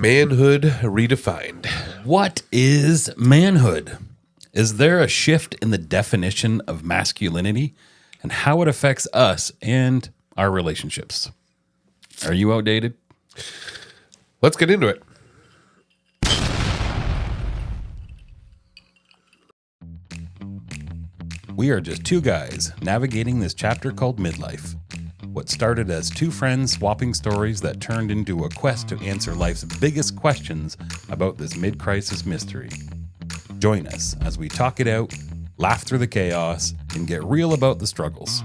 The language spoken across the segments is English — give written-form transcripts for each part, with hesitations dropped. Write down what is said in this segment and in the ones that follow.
Manhood Redefined. What is manhood? Is there a shift in the definition of masculinity and how it affects us and our relationships? Are you outdated? Let's get into it. We are just two guys navigating this chapter called midlife. What started as two friends swapping stories that turned into a quest to answer life's biggest questions about this mid-crisis mystery. Join us as we talk it out, laugh through the chaos, and get real about the struggles.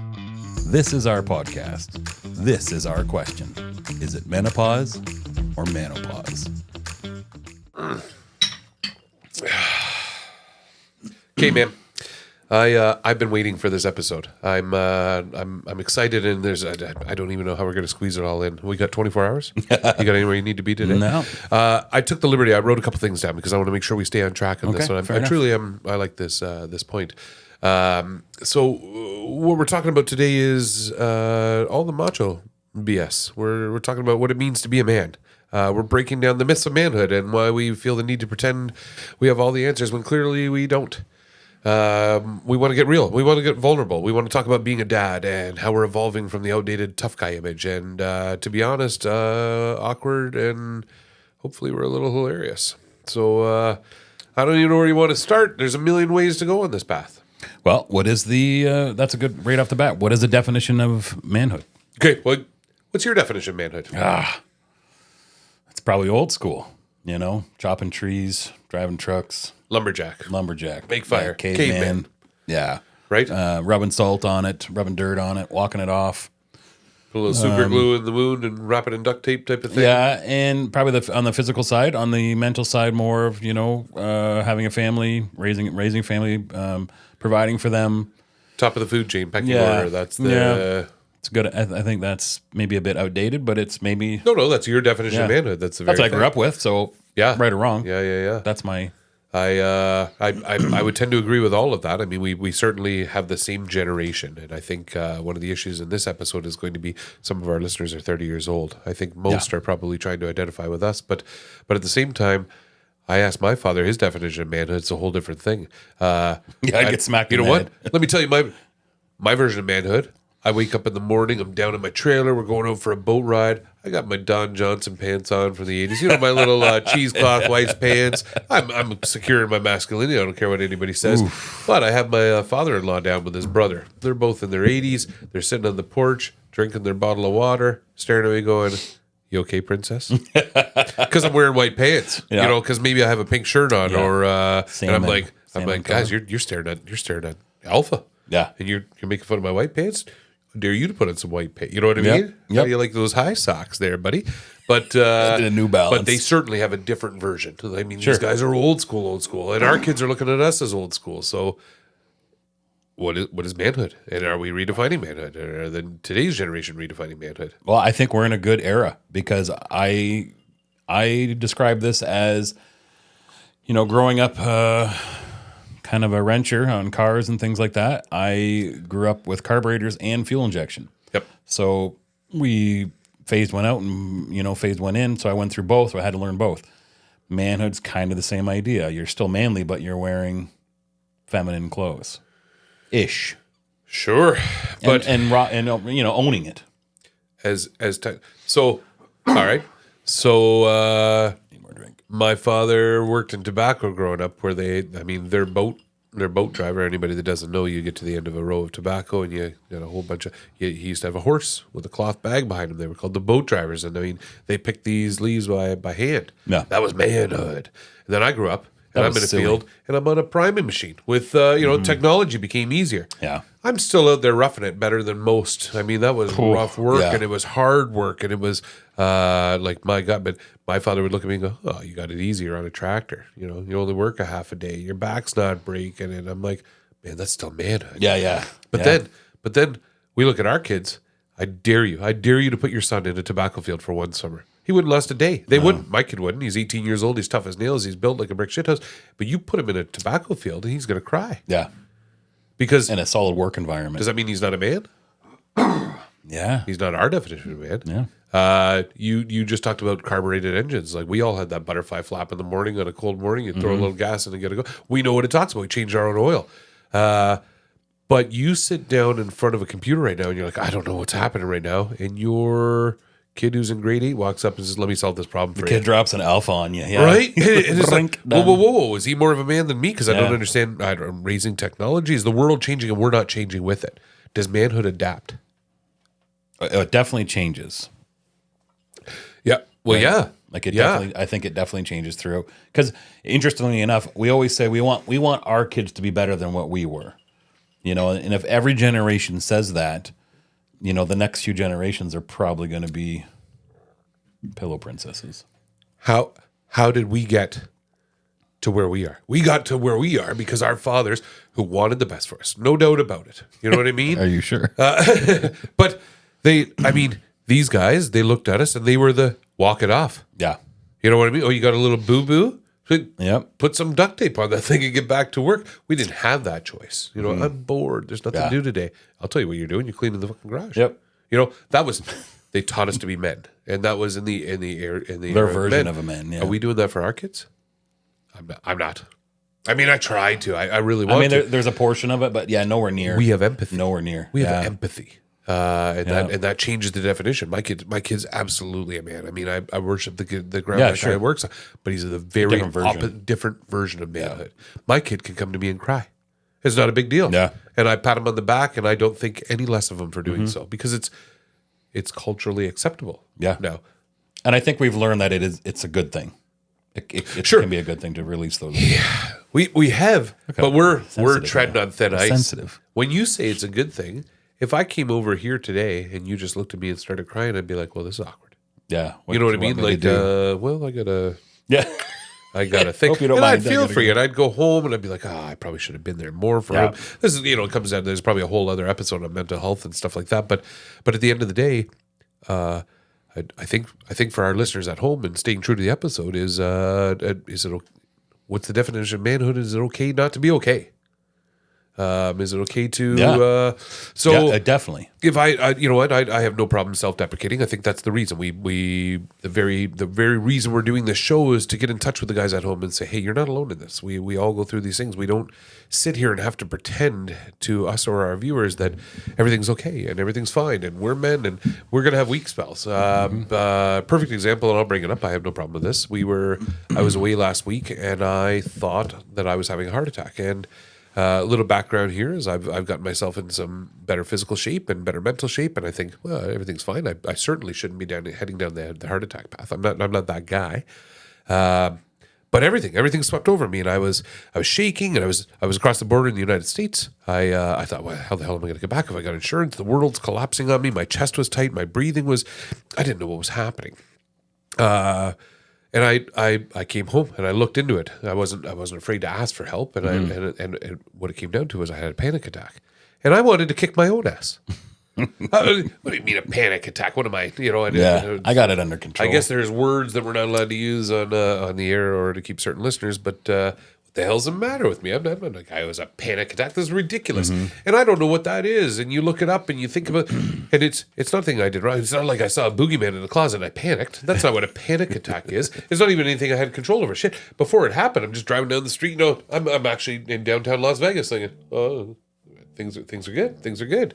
This is our podcast. This is our question. Is it menopause or menopause? Okay, man. I've been waiting for this episode. I'm excited, and I don't even know how we're going to squeeze it all in. We got 24 hours. You got anywhere you need to be today? No. I took the liberty. I wrote a couple things down because I want to make sure we stay on track on this one. I truly am. I like this point. So what we're talking about today is all the macho BS. We're talking about what it means to be a man. We're breaking down the myths of manhood and why we feel the need to pretend we have all the answers when clearly we don't. We want to get real. We want to get vulnerable. We want to talk about being a dad and how we're evolving from the outdated tough guy image. And to be honest, awkward and hopefully we're a little hilarious. So I don't even know where you want to start. There's a million ways to go on this path. Well, what is the, that's a good, right off the bat, what is the definition of manhood? Okay, well, what's your definition of manhood? It's probably old school, chopping trees, driving trucks. Lumberjack. Make fire. Caveman. Yeah. Right? Rubbing salt on it, rubbing dirt on it, walking it off. Put a little super glue in the wound and wrap it in duct tape type of thing. Yeah, and probably on the physical side, on the mental side, more of, having a family, raising family, providing for them. Top of the food chain, pecking order. That's the... Yeah. It's good. I think that's maybe a bit outdated, but it's maybe... No, that's your definition of manhood. That's what I grew up with, so right or wrong. Yeah. That's my... I would tend to agree with all of that. I mean, we certainly have the same generation, and I think one of the issues in this episode is going to be some of our listeners are 30 years old. I think most are probably trying to identify with us, but at the same time, I asked my father his definition of manhood. It's a whole different thing. I get smacked. You know what? Let me tell you my version of manhood. I wake up in the morning. I'm down in my trailer. We're going out for a boat ride. I got my Don Johnson pants on from the 80s. My little cheesecloth white pants. I'm secure in my masculinity. I don't care what anybody says. Oof. But I have my father-in-law down with his brother. They're both in their 80s. They're sitting on the porch, drinking their bottle of water, staring at me going, "You okay, princess?" Because I'm wearing white pants. Because maybe I have a pink shirt on, or and I'm like, guys, you're staring at alpha. Yeah, and you're making fun of my white pants. Dare you to put on some white paint? You know what I mean? How do you like those high socks there, buddy? But a New Balance. But they certainly have a different version. I mean, these guys are old school, and our kids are looking at us as old school. So, what is manhood? And are we redefining manhood? Or are today's generation redefining manhood? Well, I think we're in a good era because I describe this as, growing up. Kind of a wrencher on cars and things like that. I grew up with carburetors and fuel injection. Yep. So we phased one out and, phased one in. So I went through both. So I had to learn both. Manhood's kind of the same idea. You're still manly, but you're wearing feminine clothes. Ish. Sure. But owning it. So, all right. So, my father worked in tobacco growing up where their boat driver, anybody that doesn't know, you get to the end of a row of tobacco and you got a whole bunch of, he used to have a horse with a cloth bag behind him. They were called the boat drivers. And they picked these leaves by hand. Yeah. That was manhood. And then I grew up and I'm in a field and I'm on a priming machine with, technology became easier. Yeah. I'm still out there roughing it better than most. I mean, that was rough work and it was hard work and it was my God. But my father would look at me and go, "Oh, you got it easier on a tractor. You only work a half a day. Your back's not breaking." And I'm like, man, that's still manhood. Yeah. But then we look at our kids. I dare you to put your son in a tobacco field for one summer. He wouldn't last a day. They wouldn't. My kid wouldn't. He's 18 years old. He's tough as nails. He's built like a brick shithouse. But you put him in a tobacco field and he's going to cry. Yeah. Because in a solid work environment. Does that mean he's not a man? Yeah. He's not our definition of man. Yeah. You just talked about carbureted engines. Like we all had that butterfly flap in the morning on a cold morning. You throw a little gas in and get to go. We know what it talks about. We change our own oil. But you sit down in front of a computer right now and you're like, I don't know what's happening right now. And your kid who's in grade 8 walks up and says, let me solve this problem for you. Kid drops an alpha on you. Yeah. Right? And it's like, Brink, whoa. Is he more of a man than me? Because I don't Yeah. understand. I'm raising technology. Is the world changing and we're not changing with it? Does manhood adapt? It definitely changes. Yeah. Well, yeah. Like it definitely, I think it definitely changes throughout. Because interestingly enough, we always say we want our kids to be better than what we were. You know, and if every generation says that, you know, the next few generations are probably going to be pillow princesses. How did we get to where we are? We got to where we are because our fathers who wanted the best for us. No doubt about it. You know what I mean? Are you sure? But these guys, they looked at us and they were the walk it off. Yeah. You know what I mean? Oh, you got a little boo-boo? Yep. Put some duct tape on that thing and get back to work. We didn't have that choice. You know, I'm bored. There's nothing to do today. I'll tell you what you're doing. You're cleaning the fucking garage. Yep. You know, that was they taught us to be men, and that was in the Their era version men. of a man. Yeah. Are we doing that for our kids? I'm not. I mean, I tried to. I really want I mean, to. there's a portion of it, but yeah, nowhere near. We have empathy. Nowhere near. We have empathy. And Yeah. that changes the definition. My kid's absolutely a man. I mean, I worship the ground that guy works on, but he's a very different version of manhood. My kid can come to me and cry. It's not a big deal. Yeah. And I pat him on the back, and I don't think any less of him for doing so because it's culturally acceptable. Yeah. Now, And I think we've learned that it's a good thing. It Sure. can be a good thing to release those. we have, but we're Sensitive, treading on thin ice. Sensitive. When you say it's a good thing, if I came over here today and you just looked at me and started crying, I'd be like, well, this is awkward. Yeah. You know what I mean? Like, do? I gotta Yeah. think. Hope you don't And mind. I'd feel for you. And I'd go home and I'd be like, I probably should have been there more for him. This is, it comes down, there's probably a whole other episode on mental health and stuff like that. But at the end of the day, I think for our listeners at home and staying true to the episode is what's the definition of manhood? Is it okay not to be okay? Is it okay to? Definitely. If you know what, I have no problem self-deprecating. I think that's the reason the very reason we're doing this show is to get in touch with the guys at home and say, hey, you're not alone in this. We all go through these things. We don't sit here and have to pretend to us or our viewers that everything's okay and everything's fine and we're men and we're gonna have weak spells. Perfect example, and I'll bring it up. I have no problem with this. I was away last week and I thought that I was having a heart attack. And a little background here is I've gotten myself in some better physical shape and better mental shape, and I think, well, everything's fine. I certainly shouldn't be heading down the heart attack path. I'm not that guy. But everything swept over me, and I was shaking, and I was across the border in the United States. I thought, well, how the hell am I going to get back if I got insurance? The world's collapsing on me. My chest was tight. My breathing was. I didn't know what was happening. And I came home and I looked into it. I wasn't afraid to ask for help. And and what it came down to was I had a panic attack, and I wanted to kick my own ass. What do you mean a panic attack? What am I? I got it under control. I guess there's words that we're not allowed to use on the air or to keep certain listeners. But what the hell's the matter with me? I'm not a guy who has a panic attack. This is ridiculous, and I don't know what that is. And you look it up and you think about, and it's nothing I did wrong. It's not like I saw a boogeyman in the closet and I panicked. That's not what a panic attack is. It's not even anything I had control over. Shit, before it happened, I'm just driving down the street. I'm actually in downtown Las Vegas, thinking, oh, things are good. Things are good.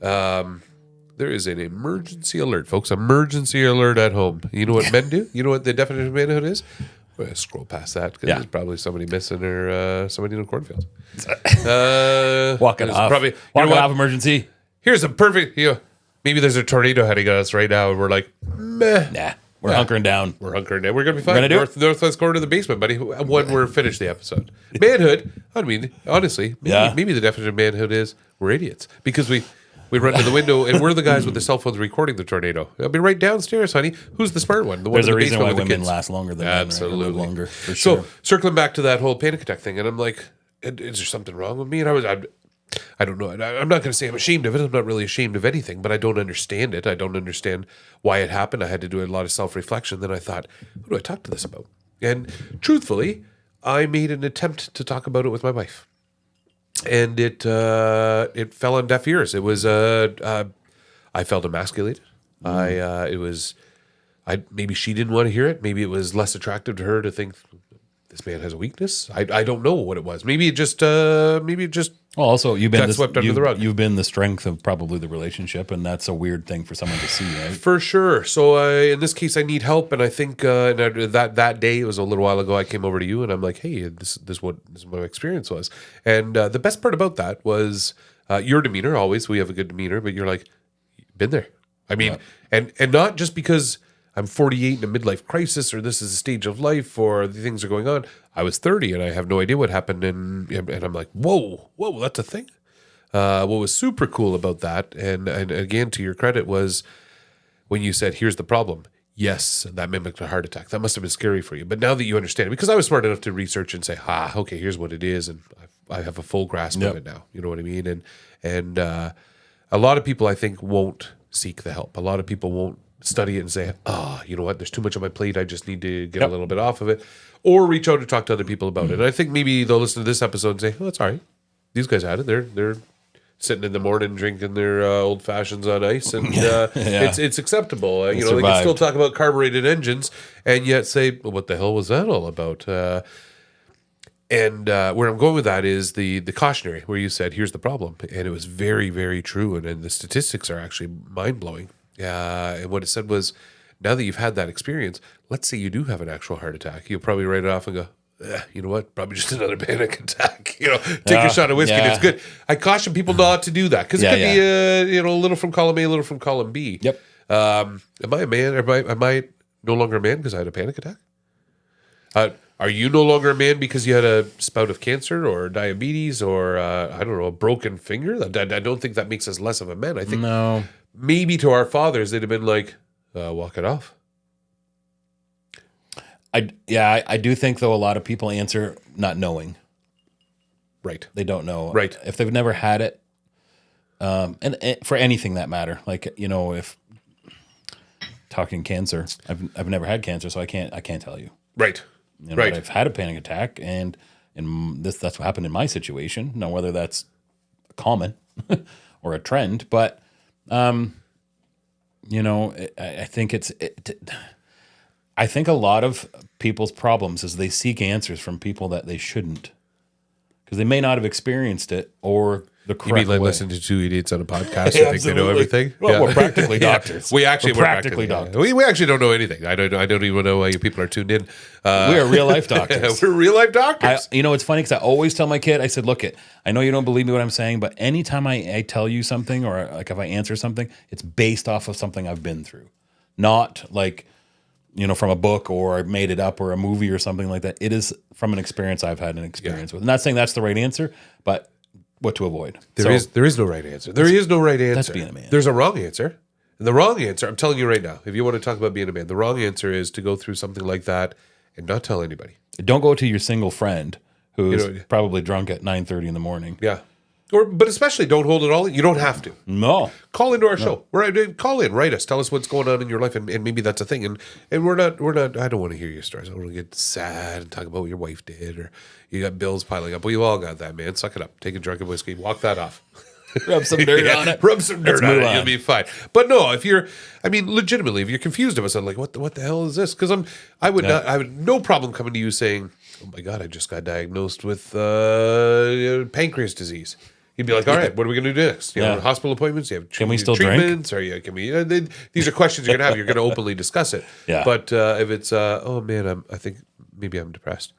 There is an emergency alert, folks. Emergency alert at home. You know what men do? You know what the definition of manhood is? We're going to scroll past that because there's probably somebody missing or somebody in the cornfield. Walking off emergency. Here's a perfect, maybe there's a tornado heading at us right now and we're like, meh. Nah, we're hunkering down. We're hunkering down. We're going to be fine. Northwest corner of the basement, buddy, when we're finished the episode. Manhood, I mean, honestly, maybe the definition of manhood is we're idiots because we run to the window and we're the guys with the cell phones recording the tornado. I'll be right downstairs, honey. Who's the smart one? There's a reason why women last longer than men. Absolutely. Right? Longer, for sure. So circling back to that whole panic attack thing, and I'm like, is there something wrong with me? And I don't know. I'm not going to say I'm ashamed of it. I'm not really ashamed of anything, but I don't understand it. I don't understand why it happened. I had to do a lot of self-reflection. Then I thought, who do I talk to this about? And truthfully, I made an attempt to talk about it with my wife. And it fell on deaf ears. It was I felt emasculated. Maybe she didn't want to hear it. Maybe it was less attractive to her to think this man has a weakness. I don't know what it was. Maybe it just Well, also you've been got swept under the rug. You've been the strength of probably the relationship, and that's a weird thing for someone to see, right? For sure. So in this case, I need help, and I think that day, it was a little while ago, I came over to you, and I'm like, hey, this is what my experience was. And the best part about that was your demeanor. Always, we have a good demeanor, but you're like, been there. I mean, and not just because I'm 48 in a midlife crisis, or this is a stage of life, or the things are going on. I was 30, and I have no idea what happened, and I'm like, whoa, that's a thing. What was super cool about that, and again, to your credit, was when you said, here's the problem. Yes, that mimicked a heart attack. That must have been scary for you. But now that you understand it, because I was smart enough to research and say, okay, here's what it is, and I have a full grasp of it now. You know what I mean? And a lot of people, I think, won't seek the help. A lot of people won't study it and say, you know what, there's too much on my plate. I just need to get a little bit off of it. Or reach out and talk to other people about it. And I think maybe they'll listen to this episode and say, that's all right. These guys had it. They're sitting in the morning drinking their old fashions on ice, and it's acceptable. They can still talk about carbureted engines and yet say, well, what the hell was that all about? And where I'm going with that is the cautionary, where you said, here's the problem. And it was very, very true. And the statistics are actually mind-blowing. And what it said was, now that you've had that experience, let's say you do have an actual heart attack. You'll probably write it off and go, you know what? Probably just another panic attack. Take a shot of whiskey. And it's good. I caution people not to do that, because it could be a little from column A, a little from column B. Yep. Am I a man? Am I no longer a man because I had a panic attack? Are you no longer a man because you had a spout of cancer or diabetes or I don't know, a broken finger? I don't think that makes us less of a man. I think maybe to our fathers they'd have been like, walk it off. I do think, though, a lot of people answer not knowing. Right. They don't know. Right. If they've never had it, and for anything that matter, like, if talking cancer, I've never had cancer, so I can't tell you. Right. But I've had a panic attack, and that's what happened in my situation. Now, whether that's common or a trend, but I think I think a lot of people's problems is they seek answers from people that they shouldn't, because they may not have experienced it or the correct way. You mean like listen to two idiots on a podcast who think they know everything? Well, we're practically doctors. We're practically doctors. We actually don't know anything. I don't even know why you people are tuned in. We are real life doctors. We're real life doctors. It's funny because I always tell my kid, I said, look, I know you don't believe me what I'm saying, but anytime I tell you something, or like if I answer something, it's based off of something I've been through, not like, from a book or I made it up or a movie or something like that. It is from an experience I've had an experience with. I'm not saying that's the right answer, but what to avoid. There is no right answer. There is no right answer. That's being a man. There's a wrong answer. And the wrong answer, I'm telling you right now, if you want to talk about being a man, the wrong answer is to go through something like that and not tell anybody. Don't go to your single friend who's probably drunk at 9:30 in the morning. Yeah. But especially don't hold it all in. You don't have to. No. Call into our show. Call in, write us, tell us what's going on in your life, and maybe that's a thing. And we're not. I don't want to hear your stories. I don't want to get sad and talk about what your wife did, or you got bills piling up. Well, you all got that, man. Suck it up. Take a drink of whiskey. Walk that off. Rub some dirt on it. Rub some dirt on it. You'll be fine. But no, legitimately, if you're confused about something, like what the hell is this? Because I would no problem coming to you saying, oh my God, I just got diagnosed with pancreas disease. You'd be like, all right, what are we going to do next? Hospital appointments? Can we still treatments? drink? Or can we? These are questions you're going to have. You're going to openly discuss it. Yeah. But if it's, oh man, I think maybe I'm depressed.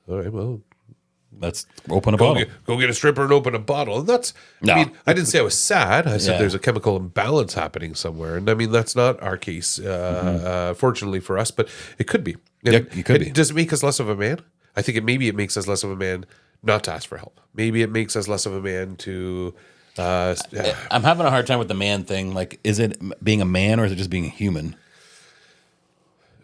All right, well, let's open a bottle. Go get a stripper and open a bottle. And that's. No. I didn't say I was sad. I said there's a chemical imbalance happening somewhere, and that's not our case, fortunately for us. But it could be. It could be. Does it make us less of a man? I think it makes us less of a man not to ask for help. Maybe it makes us less of a man to... I'm having a hard time with the man thing. Like, is it being a man or is it just being a human?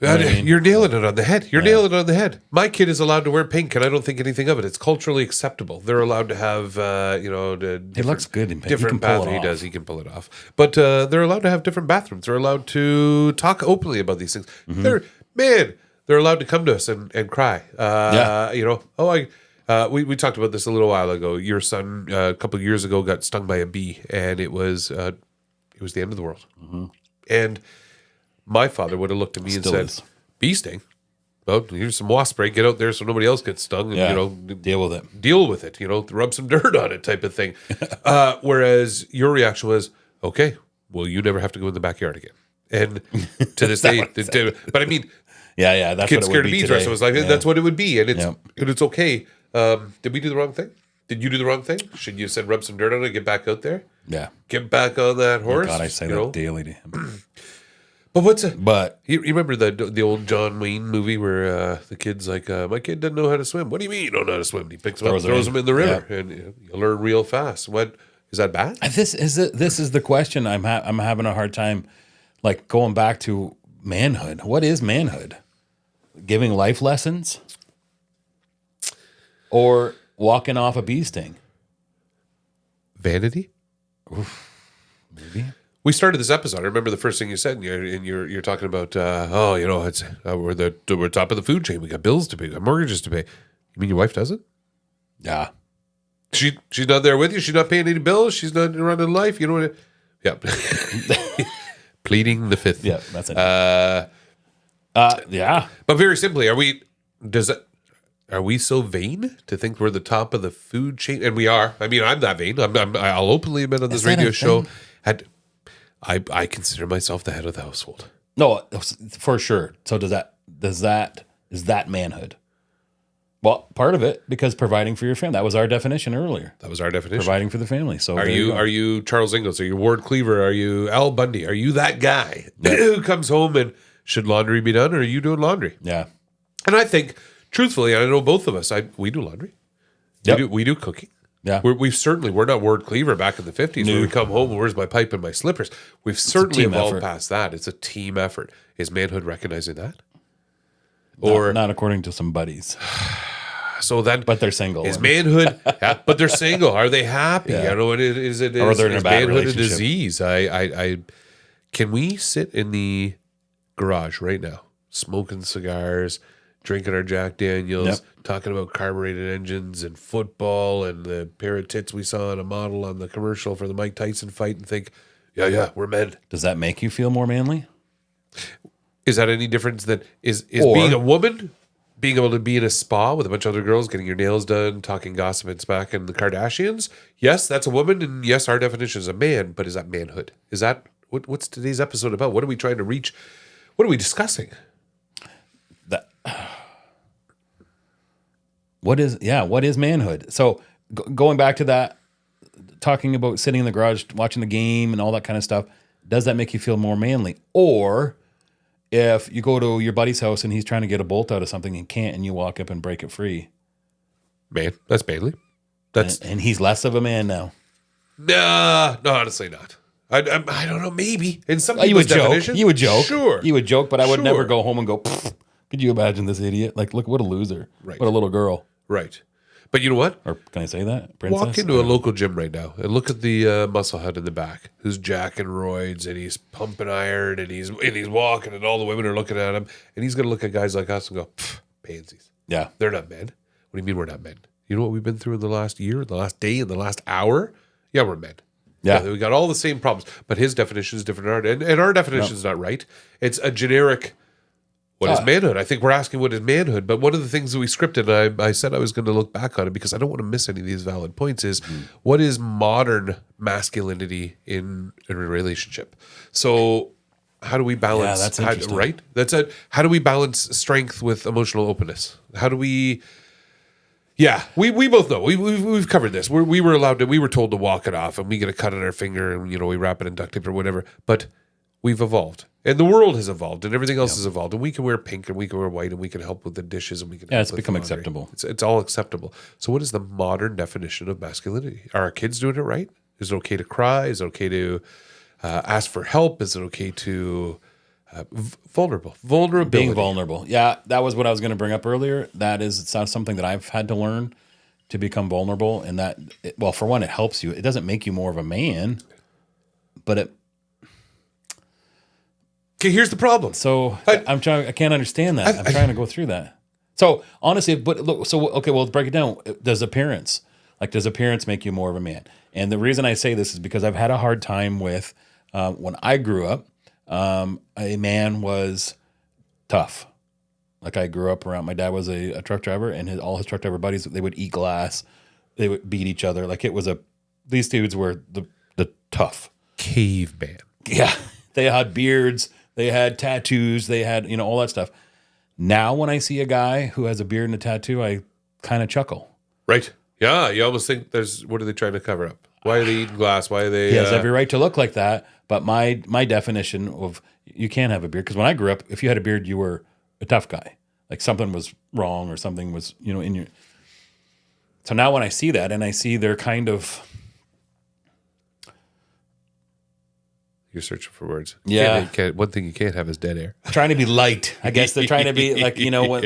You're nailing it on the head. Nailing it on the head. My kid is allowed to wear pink, and I don't think anything of it. It's culturally acceptable. They're allowed to have, He looks good in pink. Different bathrooms. He does. He can pull it off. But they're allowed to have different bathrooms. They're allowed to talk openly about these things. They're allowed to come to us and cry. We talked about this a little while ago. Your son a couple of years ago got stung by a bee, and it was it was the end of the world. And my father would have looked at me Still and is. said, bee sting. Well, here's some wasp spray. Get out there so nobody else gets stung. And, Yeah. you know, Deal with it. deal with it. You know, rub some dirt on it, type of thing. Whereas your reaction was, okay, well, you never have to go in the backyard again. And to this day, but I mean, Yeah. That's kids what it scared would of be bees, today. right? So it's like that's what it would be, and it's okay. Did we do the wrong thing? Did you do the wrong thing? Should you have said rub some dirt on it, get back out there, Yeah. get back on that horse? God, I say you that know? daily to him. But what's it? But You remember the old John Wayne movie where the kid's like, my kid doesn't know how to swim. What do you mean you don't know how to swim? And he picks him up, throws him in the river, and you learn real fast. What is that bad? this is the question I'm having a hard time, like, going back to manhood. What is manhood? Giving life lessons, or walking off a bee sting? Vanity. Maybe. We started this episode. I remember the first thing you said, and you're talking about, it's we're top of the food chain. We got bills to pay, we got mortgages to pay. You mean your wife doesn't? Yeah. She's not there with you. She's not paying any bills. She's not running life. You know what? Yeah. Pleading the fifth. Yeah, that's it. Yeah. But very simply, are we so vain to think we're the top of the food chain? And we are. I mean, I'm that vain. I'll openly admit on this Is that radio a show. thing? I consider myself the head of the household. No, for sure. So is that manhood? Well, part of it, because providing for your family. That was our definition earlier. That was our definition. Providing for the family. So Are you Charles Ingalls? Are you Ward Cleaver? Are you Al Bundy? Are you that guy who comes home and should laundry be done, or are you doing laundry? Yeah. And I think, truthfully, I know both of us, we do laundry. Yep. We do cooking. Yeah. We're not Ward Cleaver back in the 50s where we come home and where's my pipe and my slippers. We've certainly team evolved effort. past that. It's a team effort. Is manhood recognizing that? Or not according to some buddies, So then, but they're single. is manhood? But they're single. Are they happy? Yeah. You know, is Or they're in a bad manhood a relationship. disease? I can we sit in the garage right now, smoking cigars, drinking our Jack Daniels, talking about carbureted engines and football and the pair of tits we saw in a model on the commercial for the Mike Tyson fight, and think, yeah, we're men. Does that make you feel more manly? Is that any difference than is Or- being a woman? Being able to be in a spa with a bunch of other girls, getting your nails done, talking gossip and smack and the Kardashians. Yes, that's a woman, and yes, our definition is a man. But is that manhood? Is that what's today's episode about? What are we trying to reach? What are we discussing? That what is manhood? So going back to that, talking about sitting in the garage watching the game and all that kind of stuff, does that make you feel more manly? Or if you go to your buddy's house and he's trying to get a bolt out of something and can't, and you walk up and break it free, Man, that's manly. That's and he's less of a man now. no, honestly not. I don't know. Maybe in some You would people's joke. definitions, You would joke. Sure, You would joke, but I would Sure. never go home and go, "Pfft, could you imagine this idiot? Like, look, what a loser. Right. What a little girl. right. But you know what? Or can I say that? Princess? Walk into a local gym right now and look at the muscle head in the back, who's jacking roids and he's pumping iron and he's walking and all the women are looking at him, and he's gonna look at guys like us and go, pansies. Yeah. They're not men. What do you mean we're not men? You know what we've been through in the last year, the last day, in the last hour? Yeah, we're men. Yeah. We got all the same problems, but his definition is different than ours, and our definition is not right. It's a generic. What is manhood? I think we're asking what is manhood, but one of the things that we scripted, and I said I was going to look back on it because I don't want to miss any of these valid points, is what is modern masculinity in a relationship? So how do we balance? Yeah, that's interesting. Right? That's it. How do we balance strength with emotional openness? How do we? Yeah, we both know. We've covered this. We were told to walk it off, and we get a cut on our finger, and we wrap it in duct tape or whatever. But we've evolved, and the world has evolved, and everything else has evolved, and we can wear pink, and we can wear white, and we can help with the dishes, and we can. Yeah, help it's with become the laundry. acceptable. It's all acceptable. So, what is the modern definition of masculinity? Are our kids doing it right? Is it okay to cry? Is it okay to ask for help? Is it okay to vulnerability? Being vulnerable. Yeah, that was what I was going to bring up earlier. It's not something that I've had to learn to become vulnerable. And well, for one, it helps you. It doesn't make you more of a man, but Okay, here's the problem. so I can't understand that. I'm trying to go through that. So honestly, but look, okay, well, let's break it down. Does appearance make you more of a man? And the reason I say this is because I've had a hard time with When I grew up, a man was tough. Like I grew up around, my dad was a truck driver, and all his truck driver buddies, they would eat glass, they would beat each other. Like it was these dudes were the tough. Caveman. Yeah. They had beards, they had tattoos, they had, all that stuff. Now when I see a guy who has a beard and a tattoo, I kind of chuckle. Right. Yeah. You almost think what are they trying to cover up? Why are they eating glass? Why are they? He has every right to look like that. But my definition of you can't have a beard, because when I grew up, if you had a beard, you were a tough guy. Like something was wrong or something was, in your. So now when I see that and I see they're kind of. You're searching for words. Yeah. One thing you can't have is dead air. Trying to be light. I guess they're trying to be like,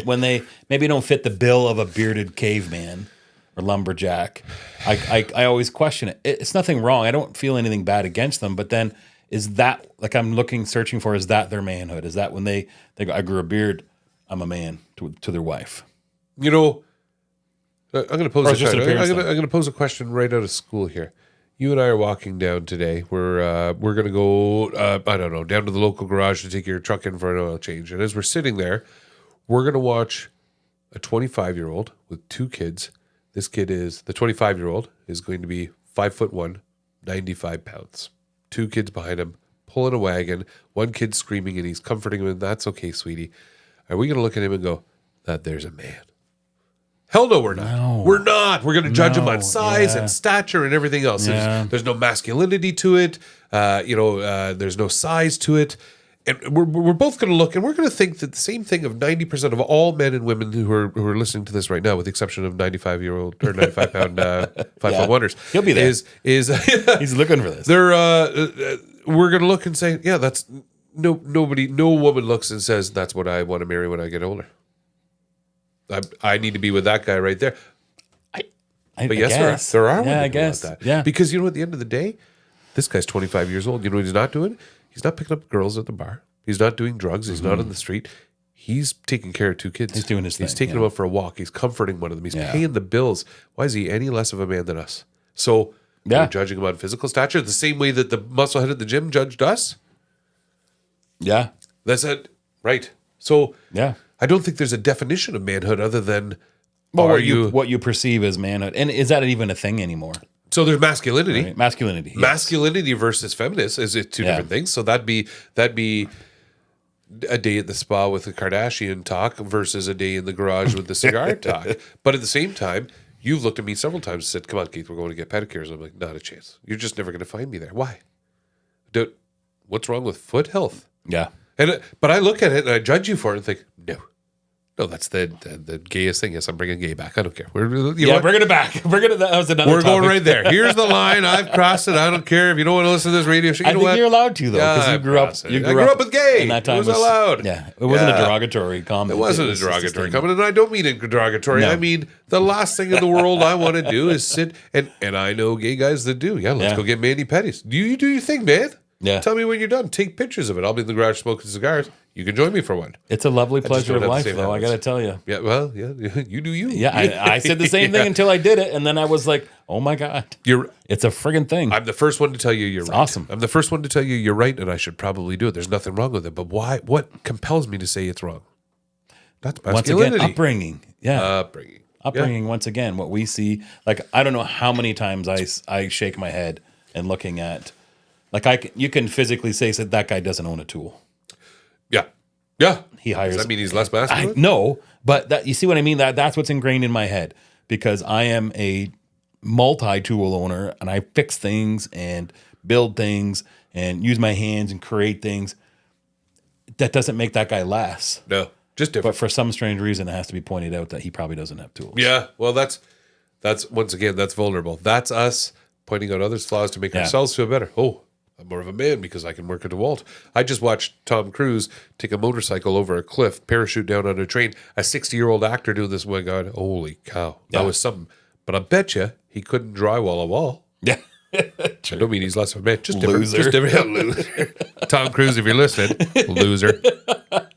when they maybe don't fit the bill of a bearded caveman or lumberjack. I always question it. It's nothing wrong. I don't feel anything bad against them. But then is that, like I'm searching for, is that their manhood? Is that when they go, I grew a beard, I'm a man to their wife? I'm going to pose I'm going to pose a question right out of school here. You and I are walking down today. We're going to go, I don't know, down to the local garage to take your truck in for an oil change. And as we're sitting there, we're going to watch a 25-year-old with two kids. The 25-year-old is going to be 5'1", 95 pounds. Two kids behind him, pulling a wagon. One kid screaming, and he's comforting him. And that's okay, sweetie. Are we going to look at him and go, there's a man? Hell no, we're not. No. We're not. We're going to judge him on size and stature and everything else. Yeah. There's no masculinity to it. There's no size to it. And we're both going to look, and we're going to think that the same thing of 90% of all men and women who are listening to this right now, with the exception of 95-year-old or 95-pound 5'1"ers. He'll be there. Is He's looking for this. We're going to look and say, yeah, that's no woman looks and says that's what I want to marry when I get older. I need to be with that guy right there. But yes, there are women who want that. Yeah. Because at the end of the day, this guy's 25 years old. You know what he's not doing? He's not picking up girls at the bar. He's not doing drugs. He's not on the street. He's taking care of two kids. He's doing his thing. He's taking them out for a walk. He's comforting one of them. He's paying the bills. Why is he any less of a man than us? So we're judging him on physical stature the same way that the musclehead at the gym judged us? Yeah. That's it. Right. So yeah. I don't think there's a definition of manhood other than what you perceive as manhood. And is that even a thing anymore? So there's masculinity. Right. Masculinity. Yes. Masculinity versus feminist is two different things. So that'd be a day at the spa with the Kardashian talk versus a day in the garage with the cigar talk. But at the same time, you've looked at me several times and said, "Come on, Keith, we're going to get pedicures." I'm like, not a chance. You're just never going to find me there. Why? Dude, what's wrong with foot health? Yeah. But I look at it and I judge you for it and think, no, that's the gayest thing. Yes, I'm bringing gay back. I don't care. Bring it back. That was another We're topic. going right there. Here's the line. I've crossed it. I don't care if you don't want to listen to this radio show. I think you're allowed to, though, because you grew up. I grew up with gay. And that time it was allowed. Yeah, it wasn't a derogatory comment. It wasn't a derogatory comment, and I don't mean it derogatory. No. I mean the last thing in the world I want to do is sit and I know gay guys that do. Yeah, let's go get mani pedis. You do your thing, man. Yeah. Tell me when you're done. Take pictures of it. I'll be in the garage smoking cigars. You can join me for one. It's a lovely pleasure of life, though. I got to tell you. Yeah, well, yeah, you do you. Yeah, I said the same thing until I did it, and then I was like, "Oh my god, it's a friggin' thing." I'm the first one to tell you you're right. Awesome. I'm the first one to tell you you're right, and I should probably do it. There's nothing wrong with it, but why? What compels me to say it's wrong? That's masculinity. Once again, upbringing. Yeah, upbringing. Yeah. Once again, what we see. Like I don't know how many times I shake my head and looking at. Like you can physically say that guy doesn't own a tool. Yeah. He hires. Does that mean he's less masculine? No, but you see what I mean? That's what's ingrained in my head because I am a multi-tool owner and I fix things and build things and use my hands and create things. That doesn't make that guy less. No, just different. But for some strange reason, it has to be pointed out that he probably doesn't have tools. Yeah, well, that's once again, that's vulnerable. That's us pointing out others' flaws to make ourselves feel better. Oh, I'm more of a man because I can work at DeWalt. I just watched Tom Cruise take a motorcycle over a cliff, parachute down on a train. A 60-year-old actor doing this. Oh my God, holy cow. That was something. But I bet you he couldn't drywall a wall. Yeah. I don't mean he's less of a man. Just different. Loser. Just different. Loser. Tom Cruise, if you're listening, loser.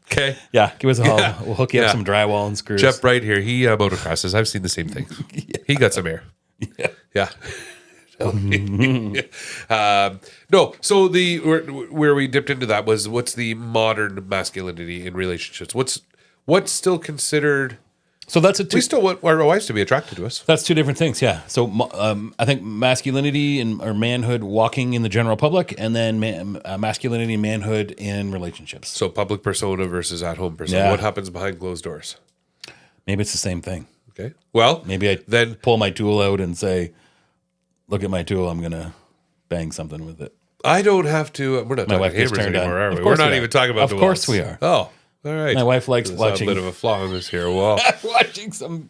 Okay. Yeah, give us a call. We'll hook you up some drywall and screws. Jeff Bright here. He motocrosses. I've seen the same thing. He got some air. Yeah. No, so where we dipped into that was what's the modern masculinity in relationships? What's still considered? So that's We still want our wives to be attracted to us. That's two different things, yeah. So I think masculinity or manhood walking in the general public, and then masculinity and manhood in relationships. So public persona versus at home persona. Yeah. What happens behind closed doors? Maybe it's the same thing. Okay. Well, Maybe I then pull my tool out and say, "Look at my tool. I'm gonna bang something with it." I don't have to. We're not My talking wife gets hammers turned anymore, on. are Of we? course We're not we are. even talking about Of the course walls. we are. Oh, all right. My wife likes There's watching a bit of a flaw in this here wall. watching some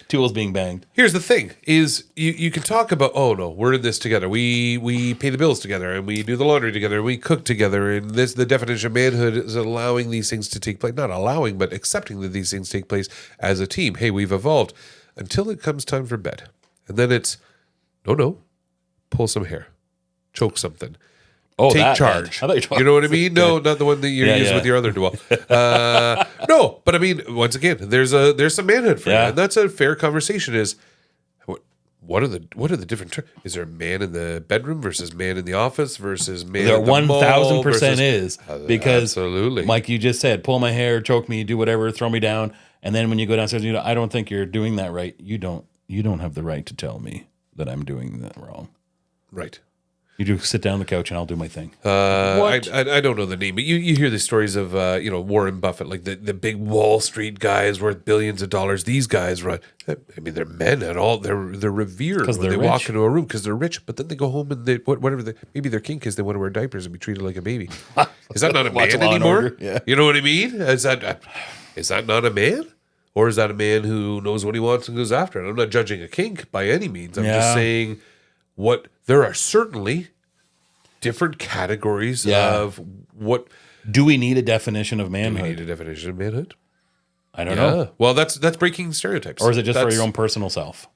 tools being banged. Here's the thing: is you can talk about, oh no, we're in this together. We pay the bills together, and we do the laundry together, and we cook together. And the definition of manhood is allowing these things to take place, not allowing, but accepting that these things take place as a team. Hey, we've evolved until it comes time for bed, and then it's no, pull some hair, choke something. Oh, Take that charge. bad. I thought you were talking You know what I mean? No, not the one that you're using yeah. with your other duel. No, but I mean, once again, there's some manhood for you, and that's a fair conversation. Is what are the different terms? Is there a man in the bedroom versus man in the office versus man? There at the 1,000% is because, absolutely, like you just said, pull my hair, choke me, do whatever, throw me down, and then when you go downstairs, I don't think you're doing that right. You don't have the right to tell me that I'm doing that wrong. right. You do sit down on the couch and I'll do my thing. I don't know the name, but you hear the stories of Warren Buffett, like the big Wall Street guys worth billions of dollars. These guys run. I mean, they're men at all. They're revered when they walk into a room because they're rich. But then they go home and maybe they're king because they want to wear diapers and be treated like a baby. Is that not a Watch man Law and anymore? Order, yeah. You know what I mean? Is that not a man? Or is that a man who knows what he wants and goes after it? I'm not judging a kink by any means. I'm just saying there are certainly different categories of what. Do we need a definition of Do we manhood? need a definition of manhood? I don't know. Well, that's breaking stereotypes. Or is it just for your own personal self?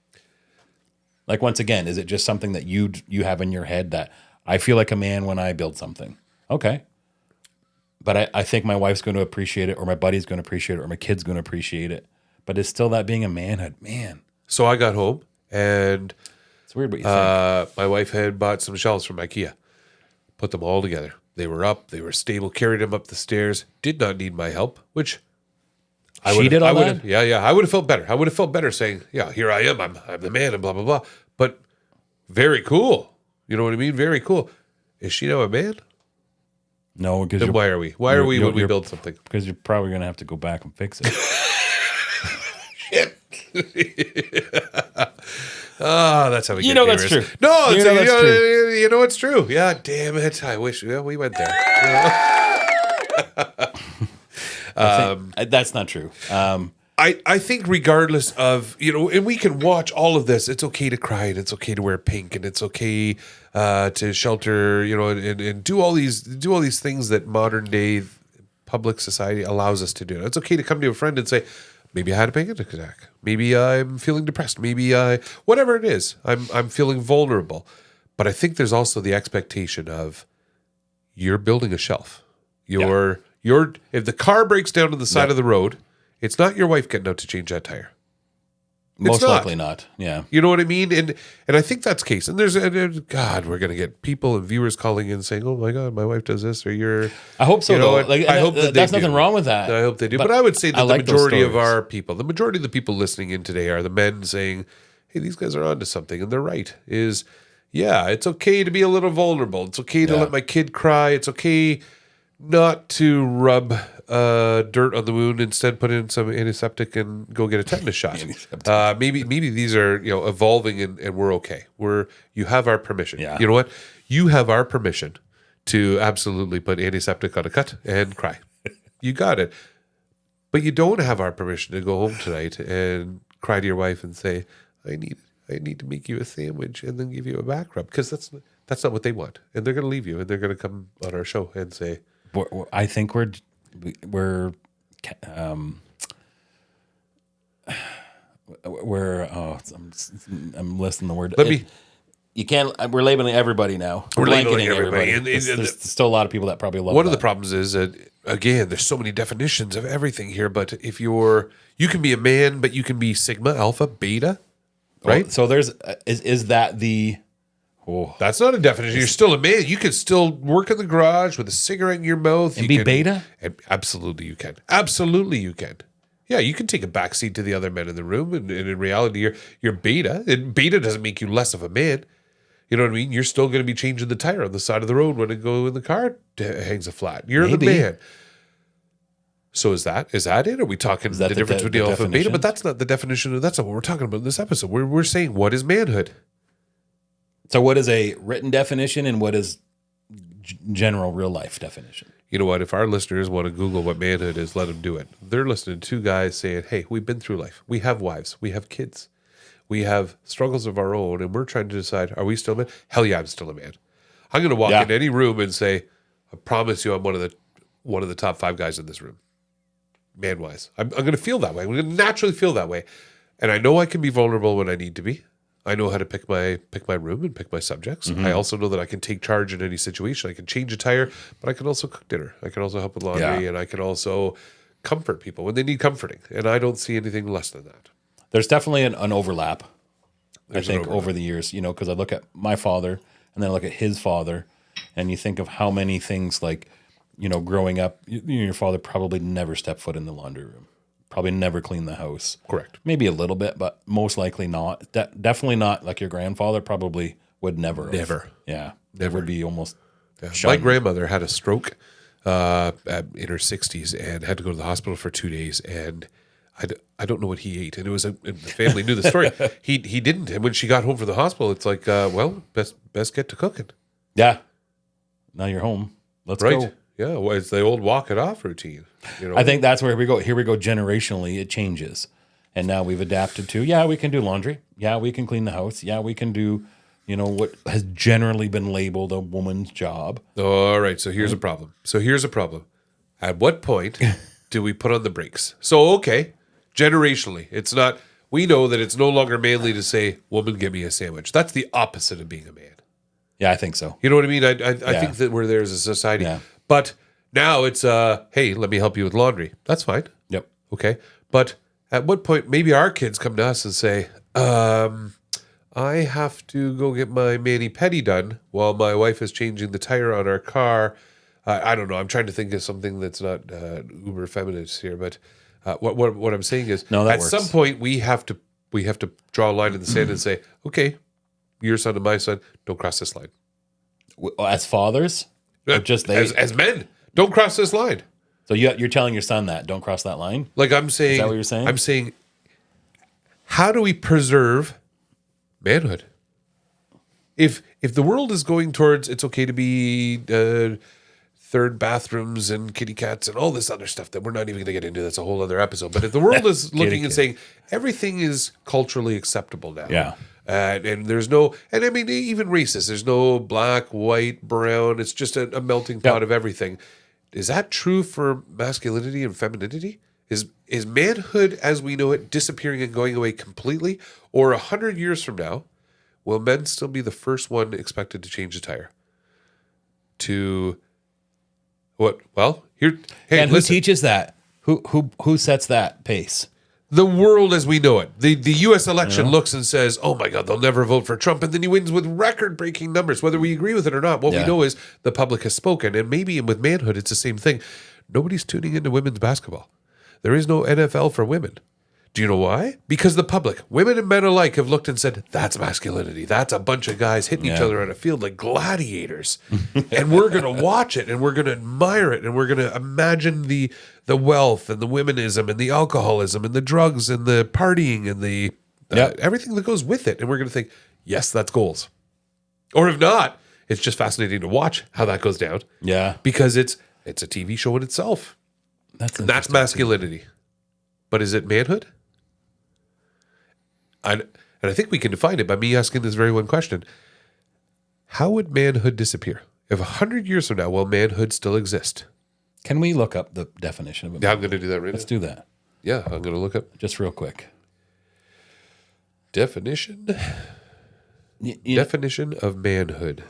Like, once again, is it just something that you have in your head that I feel like a man when I build something? Okay. But I think my wife's going to appreciate it, or my buddy's going to appreciate it, or my kid's going to appreciate it. But it's still that being a manhood. Man. So I got home and It's weird what you think. my wife had bought some shelves from IKEA. Put them all together. They were up. They were stable. Carried them up the stairs. Did not need my help, which She did all that? Yeah. I would have felt better. I would have felt better saying, yeah, here I am. I'm the man and blah, blah, blah. But very cool. You know what I mean? Very cool. Is she now a man? No, because Then why are we? Why are we when we build something? Because you're probably going to have to go back and fix it. That's how we You get know that's humorous. true. No, You know that's true. You know it's true. Yeah, damn it. I wish we went there. That's not true. I think regardless of, and we can watch all of this. It's okay to cry and it's okay to wear pink and it's okay to shelter, and do all these things that modern day public society allows us to do. It's okay to come to a friend and say, maybe I had a panic attack. Maybe I'm feeling depressed. Maybe whatever it is, I'm feeling vulnerable. But I think there's also the expectation of you're building a shelf. If the car breaks down to the side of the road, it's not your wife getting out to change that tire. Most likely not. Yeah. You know what I mean? And I think that's the case. And God, we're going to get people and viewers calling in saying, oh my God, my wife does this, or you're. I hope so, though. I hope that there's they nothing do. wrong with that. I hope they do. But I would say that I like the those majority of stories. our people, the majority of the people listening in today are the men saying, hey, these guys are onto something. And they're right. It's okay to be a little vulnerable. It's okay to let my kid cry. It's okay not to rub dirt on the wound, instead put in some antiseptic and go get a tetanus shot. Maybe these are evolving and we're okay. You have our permission. Yeah. You know what? You have our permission to absolutely put antiseptic on a cut and cry. You got it. But you don't have our permission to go home tonight and cry to your wife and say, I need to make you a sandwich and then give you a back rub, because that's not what they want. And they're going to leave you and they're going to come on our show and say, I think we're I'm listing the word. You can't. We're labeling everybody now. We're labeling blanketing everybody. And There's still a lot of people that probably love one that. of the problems is that, again, there's so many definitions of everything here. But if you can be a man, but you can be sigma, alpha, beta, right? So there's is that the Oh. That's not a definition. You're still a man. You can still work in the garage with a cigarette in your mouth. And you be can, beta? Absolutely you can. Absolutely you can. Yeah, you can take a backseat to the other men in the room, and in reality, you're beta. And beta doesn't make you less of a man. You know what I mean? You're still going to be changing the tire on the side of the road when it go in the car hangs a flat. You're Maybe. the man. So is that it? Are we talking the difference between the alpha and beta? definition? But that's not the definition. That's not what we're talking about in this episode. We're saying, what is manhood? So what is a written definition and what is general real life definition? You know what? If our listeners want to Google what manhood is, let them do it. They're listening to two guys saying, hey, we've been through life. We have wives. We have kids. We have struggles of our own, and we're trying to decide, are we still a man? Hell yeah, I'm still a man. I'm going to walk in any room and say, I promise you I'm one of the top 5 guys in this room. Man-wise. I'm going to feel that way. I'm going to naturally feel that way. And I know I can be vulnerable when I need to be. I know how to pick my room and pick my subjects. I also know that I can take charge in any situation. I can change a tire, but I can also cook dinner. I can also help with laundry, and I can also comfort people when they need comforting. And I don't see anything less than that. There's definitely an overlap, There's I an think, overlap. over the years, because I look at my father and then I look at his father, and you think of how many things like, growing up, your father probably never stepped foot in the laundry room, probably never cleaned the house. Correct. Maybe a little bit, but most likely not. Definitely not like your grandfather probably would never. have. Never. Yeah. Never. Would be almost My shunned. grandmother had a stroke in her 60s and had to go to the hospital for 2 days. And I don't know what he ate. And it was and the family knew the story. He didn't. And when she got home from the hospital, it's like, best get to cooking. Yeah. Now you're home. Let's Right. go. Yeah. Well, it's the old walk it off routine. I think that's where we go. Here we go. Generationally, it changes. And now we've adapted to, we can do laundry. Yeah, we can clean the house. Yeah, we can do, what has generally been labeled a woman's job. All right. So here's a problem. At what point do we put on the brakes? So, okay, generationally, it's not, we know that it's no longer manly to say, woman, give me a sandwich. That's the opposite of being a man. Yeah, I think so. You know what I mean? I think that we're there as a society. Yeah. But now it's, hey, let me help you with laundry. That's fine. Yep. Okay. But at what point, maybe our kids come to us and say, I have to go get my mani-pedi done while my wife is changing the tire on our car. I don't know. I'm trying to think of something that's not uber feminist here, but what I'm saying is, No, that at works. some point we have to draw a line in the sand and say, okay, your son and my son, don't cross this line. As fathers, or just they. As men, don't cross this line. So you're telling your son that, don't cross that line? Like I'm saying, Is that what you're saying? I'm saying, how do we preserve manhood? If the world is going towards it's okay to be third bathrooms and kitty cats and all this other stuff that we're not even going to get into, that's a whole other episode. But if the world is looking and saying everything is culturally acceptable now, Yeah. and there's no, and I mean even racist, there's no black, white, brown. It's just a melting pot of everything. Is that true for masculinity and femininity? Is manhood as we know it disappearing and going away completely? Or 100 years from now, will men still be the first one expected to change a tire? To what? Well, here. Hey, And who listen. teaches that? Who sets that pace? The world as we know it. The U.S. election looks and says, oh my God, they'll never vote for Trump. And then he wins with record-breaking numbers, whether we agree with it or not. What we know is the public has spoken. And maybe with manhood, it's the same thing. Nobody's tuning into women's basketball. There is no NFL for women. Do you know why? Because the public, women and men alike, have looked and said, that's masculinity. That's a bunch of guys hitting each other on a field like gladiators. And we're going to watch it and we're going to admire it and we're going to imagine the wealth and the womenism and the alcoholism and the drugs and the partying and the everything that goes with it. And we're going to think, yes, that's goals. Or if not, it's just fascinating to watch how that goes down. Yeah. Because it's a TV show in itself. That's masculinity. But is it manhood? And I think we can define it by me asking this very one question. How would manhood disappear? If 100 years from now, will manhood still exist? Can we look up the definition of it? Yeah, I'm going to do that right Let's now. do that. Yeah, I'm going to look up Just real quick. definition. Definition of manhood.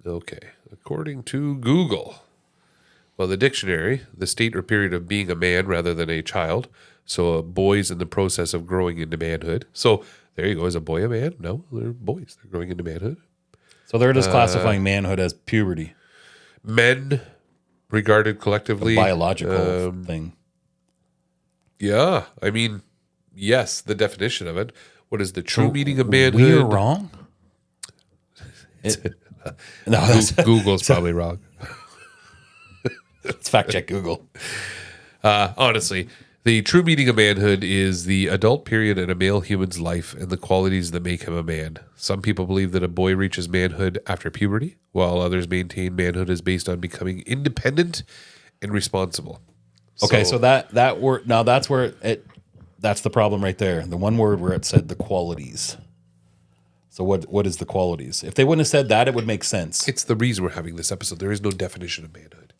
Okay. According to Google. Well, the dictionary, the state or period of being a man rather than a child. So a boy's in the process of growing into manhood. So There you go. Is a boy a man? No, they're boys. They're growing into manhood. So they're just classifying manhood as puberty, Men regarded collectively. biological thing. Yeah. I mean, yes, the definition of it. What is the true meaning of manhood? We are wrong. No, that's Google's probably wrong. let's fact check Google. Honestly, the true meaning of manhood is the adult period in a male human's life and the qualities that make him a man. Some people believe that a boy reaches manhood after puberty, while others maintain manhood is based on becoming independent and responsible. Okay, so that word, now that's where that's the problem right there. The one word where it said the qualities. So what is the qualities? If they wouldn't have said that, it would make sense. It's the reason we're having this episode. There is no definition of manhood.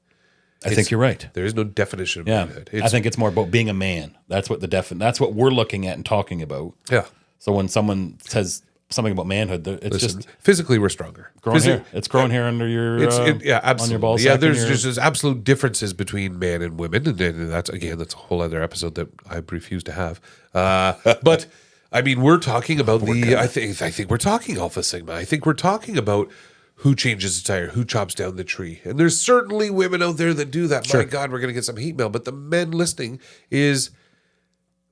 I think you're right. There is no definition of Yeah, manhood. I think it's more about being a man. That's what that's what we're looking at and talking about. Yeah. So when someone says something about manhood, it's just physically we're stronger. growing hair. It's growing hair under your yeah, absolutely. on your ball sack. Yeah, there's absolute differences between man and women, and that's a whole other episode that I refuse to have. But I mean, we're talking about I think we're talking Alpha Sigma. I think we're talking about who changes the tire, who chops down the tree, and there's certainly women out there that do that. Sure. My God, we're going to get some hate mail. But the men listening is,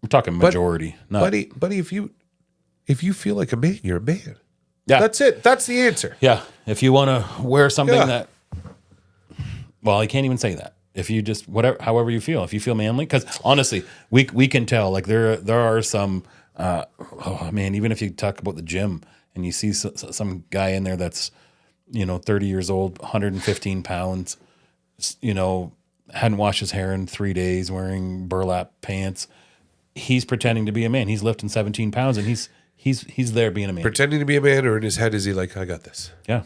I'm talking majority. buddy. If you feel like a man, you're a man. Yeah, That's it. That's the answer. Yeah, if you want to wear something Yeah. that, well, I can't even say that. If you just however you feel, if you feel manly, because honestly, we can tell. Like there are some. Oh man, even if you talk about the gym and you see some guy in there that's 30 years old, 115 pounds, hadn't washed his hair in 3 days, wearing burlap pants. He's pretending to be a man. He's lifting 17 pounds, and he's there being a man. Pretending to be a man, or in his head is he like, I got this? Yeah.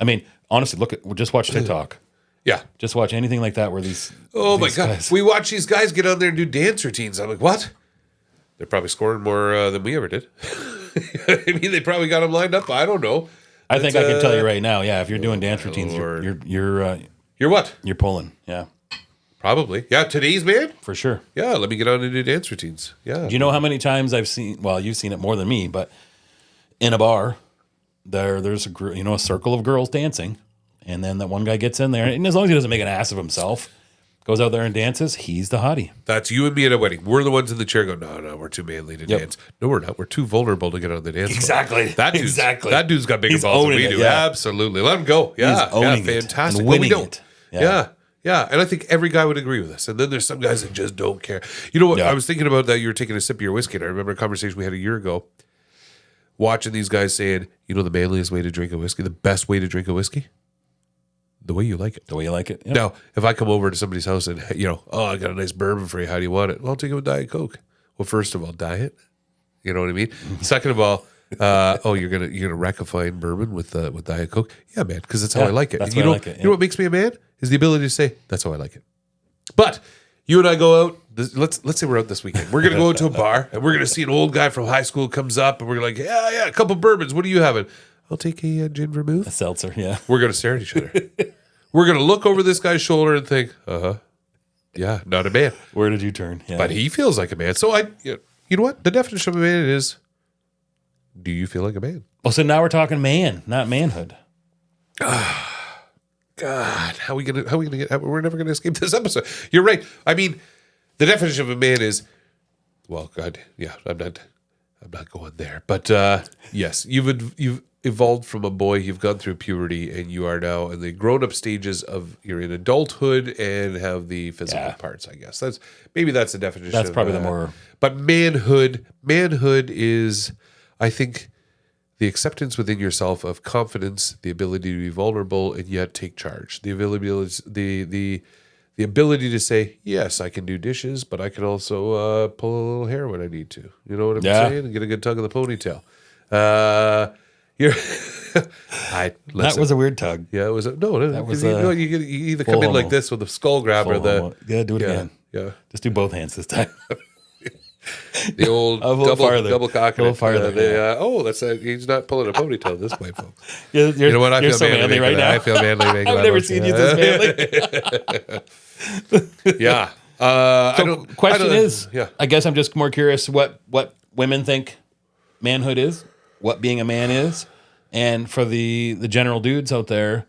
I mean, honestly, just watch TikTok. Yeah. Just watch anything like that where these. Oh my these God. guys- We watch these guys get on there and do dance routines. I'm like, what? They're probably scoring more than we ever did. I mean, they probably got them lined up. I don't know. I think I can tell you right now. Yeah, if you're doing dance routines, Lord. you're what? you're pulling. Yeah, Probably. Yeah, today's man? for sure. Yeah, let me get on and do dance routines. Yeah. Do you know how many times I've seen? Well, you've seen it more than me, but in a bar, there's a circle of girls dancing, and then that one guy gets in there, and as long as he doesn't make an ass of himself, goes out there and dances, he's the hottie. That's you and me at a wedding. We're the ones in the chair go, no, we're too manly to dance. No, we're not. We're too vulnerable to get on the dance floor. Exactly. That dude's got bigger He's balls than owning we it, do. yeah. Absolutely. Let him go. Yeah. He's owning it fantastic. and But we winning don't. it. Yeah. Yeah. And I think every guy would agree with us. And then there's some guys that just don't care. You know what? Yeah. I was thinking about that. You were taking a sip of your whiskey. And I remember a conversation we had a year ago watching these guys saying, the manliest way to drink a whiskey, the best way to drink a whiskey? The way you like it. The way you like it. Yep. Now, if I come over to somebody's house and, I got a nice bourbon for you, how do you want it? Well, I'll take it with Diet Coke. Well, first of all, diet. You know what I mean? Second of all, you're gonna rack a fine bourbon with Diet Coke? Yeah, man, because that's how I like it. That's And how I like it, You know what makes me a man? Is the ability to say, that's how I like it. But you and I go out, let's say we're out this weekend. We're gonna go out to a bar and we're gonna see an old guy from high school comes up and we're like, yeah, a couple bourbons. What are you having? I'll take a gin vermouth. A seltzer. Yeah. We're going to stare at each other. We're going to look over this guy's shoulder and think, yeah, not a man. Where did you turn? Yeah. But he feels like a man. So you know what? The definition of a man is, do you feel like a man? Oh, so now we're talking man, not manhood. God, how are we gonna get? We're never gonna escape this episode. You're right. I mean, the definition of a man is, well, God, yeah, I'm not going there. But yes, you've evolved from a boy. You've gone through puberty, and you are now in the grown-up stages of you're in adulthood and have the physical parts. I guess that's the definition. That's probably the more. But manhood is, I think, the acceptance within yourself of confidence, the ability to be vulnerable and yet take charge, the ability to say, yes, I can do dishes, but I can also pull a little hair when I need to. You know what I'm saying? And get a good tug of the ponytail. That was a weird tug. Yeah, it was. That was you either come in like this with the skull grab or the. Yeah, do it again. Yeah. Just do both hands this time. The old double cock. A little farther. That's he's not pulling a ponytail this way, folks. You know what? I you're feel so manly right now. I feel manly. I've never seen you this manly. Yeah. Question is, I guess I'm just more curious what women think manhood is, what being a man is, and for the general dudes out there,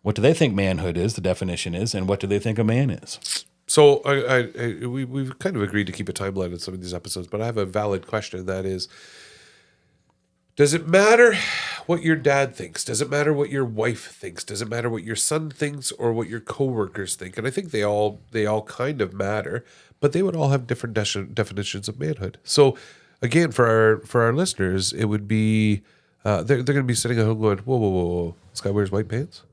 what do they think manhood is, the definition is, and what do they think a man is? So we've kind of agreed to keep a timeline in some of these episodes, but I have a valid question. That is, does it matter what your dad thinks? Does it matter what your wife thinks? Does it matter what your son thinks or what your coworkers think? And I think they all kind of matter, but they would all have different definitions of manhood. So again, for our listeners, it would be they're going to be sitting at home going, whoa, this guy wears white pants?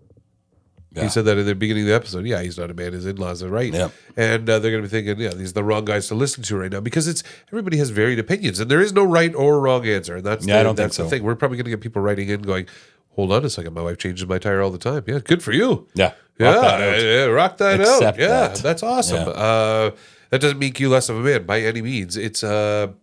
Yeah. He said that in the beginning of the episode. Yeah, he's not a man. His in-laws are right. Yep. And they're going to be thinking, yeah, these are the wrong guys to listen to right now because everybody has varied opinions and there is no right or wrong answer. And that's the thing. We're probably going to get people writing in going, hold on a second, my wife changes my tire all the time. Yeah, good for you. Yeah. Rock that Accept out. Yeah, that. that's awesome. Yeah. That doesn't make you less of a man by any means. It's how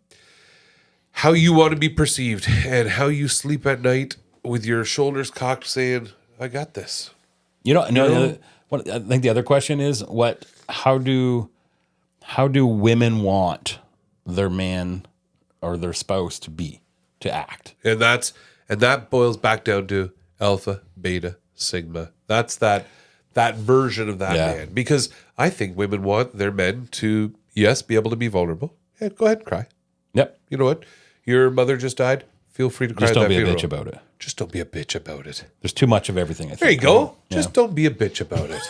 you want to be perceived and how you sleep at night with your shoulders cocked saying, I got this. I think the other question is how do women want their man or their spouse to act? And that boils back down to alpha, beta, sigma. That's that version of that man. Because I think women want their men to, yes, be able to be vulnerable. Yeah, go ahead and cry. Yep. You know what? Your mother just died. Feel free to cry. Just at don't that be funeral. a bitch about it. Just don't be a bitch about it. There's too much of everything, I think. There you go. Just don't be a bitch about it.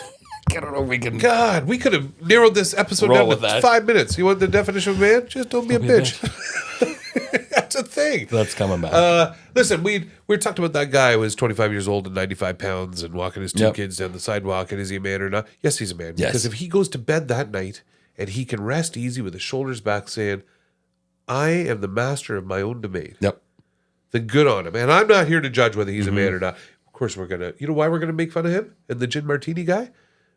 I don't know if we can... God, we could have narrowed this episode down to 5 minutes. You want the definition of man? Just don't be a bitch. That's a thing. That's coming back. Listen, we talked about that guy who was 25 years old and 95 pounds and walking his two kids down the sidewalk. And is he a man or not? Yes, he's a man. Yes. Because if he goes to bed that night and he can rest easy with his shoulders back saying, I am the master of my own domain. Yep. Then good on him. And I'm not here to judge whether he's a man or not. Of course, we're going to, you know why we're going to make fun of him and the gin martini guy?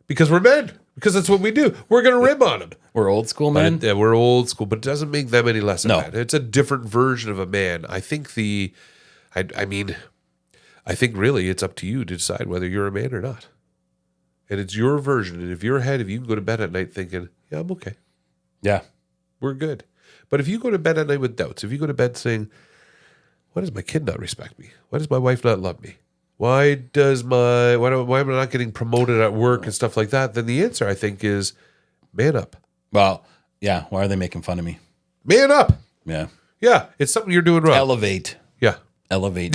Because we're men. Because that's what we do. We're going to rib on him. We're old school men. Yeah, we're old school, but it doesn't make them any less a man. It's a different version of a man. I think I think really it's up to you to decide whether you're a man or not. And it's your version. And if you can go to bed at night thinking, yeah, I'm okay. Yeah. We're good. But if you go to bed at night with doubts, if you go to bed saying, why does my kid not respect me? Why does my wife not love me? Why am I not getting promoted at work and stuff like that? Then the answer, I think, is man up. Well, yeah. Why are they making fun of me? Man up. Yeah. Yeah. It's something you're doing wrong. Elevate. Yeah. Elevate.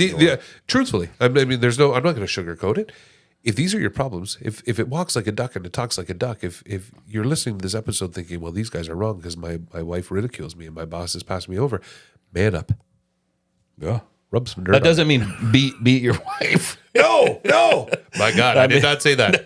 Truthfully, I'm not going to sugarcoat it. If these are your problems, if it walks like a duck and it talks like a duck, if you're listening to this episode thinking, well, these guys are wrong because my wife ridicules me and my boss has passed me over, man up. Yeah. Rub some dirt. That doesn't mean beat your wife. No. My God, I did not say that.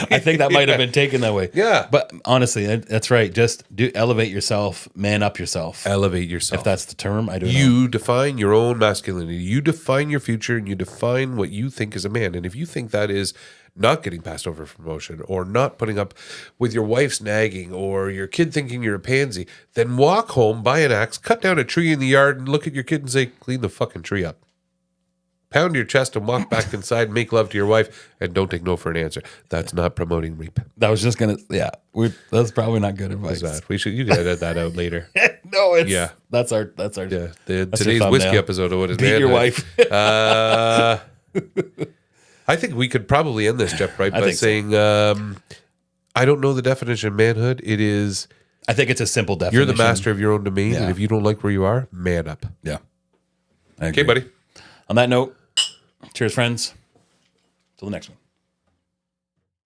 I think that might have been taken that way. Yeah. But honestly, that's right. Just elevate yourself, man up yourself. Elevate yourself. If that's the term, I don't know. You define your own masculinity. You define your future and you define what you think is a man. And if you think that is not getting passed over for promotion or not putting up with your wife's nagging or your kid thinking you're a pansy, then walk home, buy an axe, cut down a tree in the yard and look at your kid and say, clean the fucking tree up. Pound your chest and walk back inside and make love to your wife and don't take no for an answer. That's not promoting rape. That was just going to, that's probably not good advice. You can edit that out later. No, it's, that's our, today's whiskey episode of what is beat your wife. I think we could probably end this, Jeff, right? By saying, I don't know the definition of manhood. It is. I think it's a simple definition. You're the master of your own domain. And if you don't like where you are, man up. Yeah. Okay, buddy. On that note, cheers, friends. Till the next one.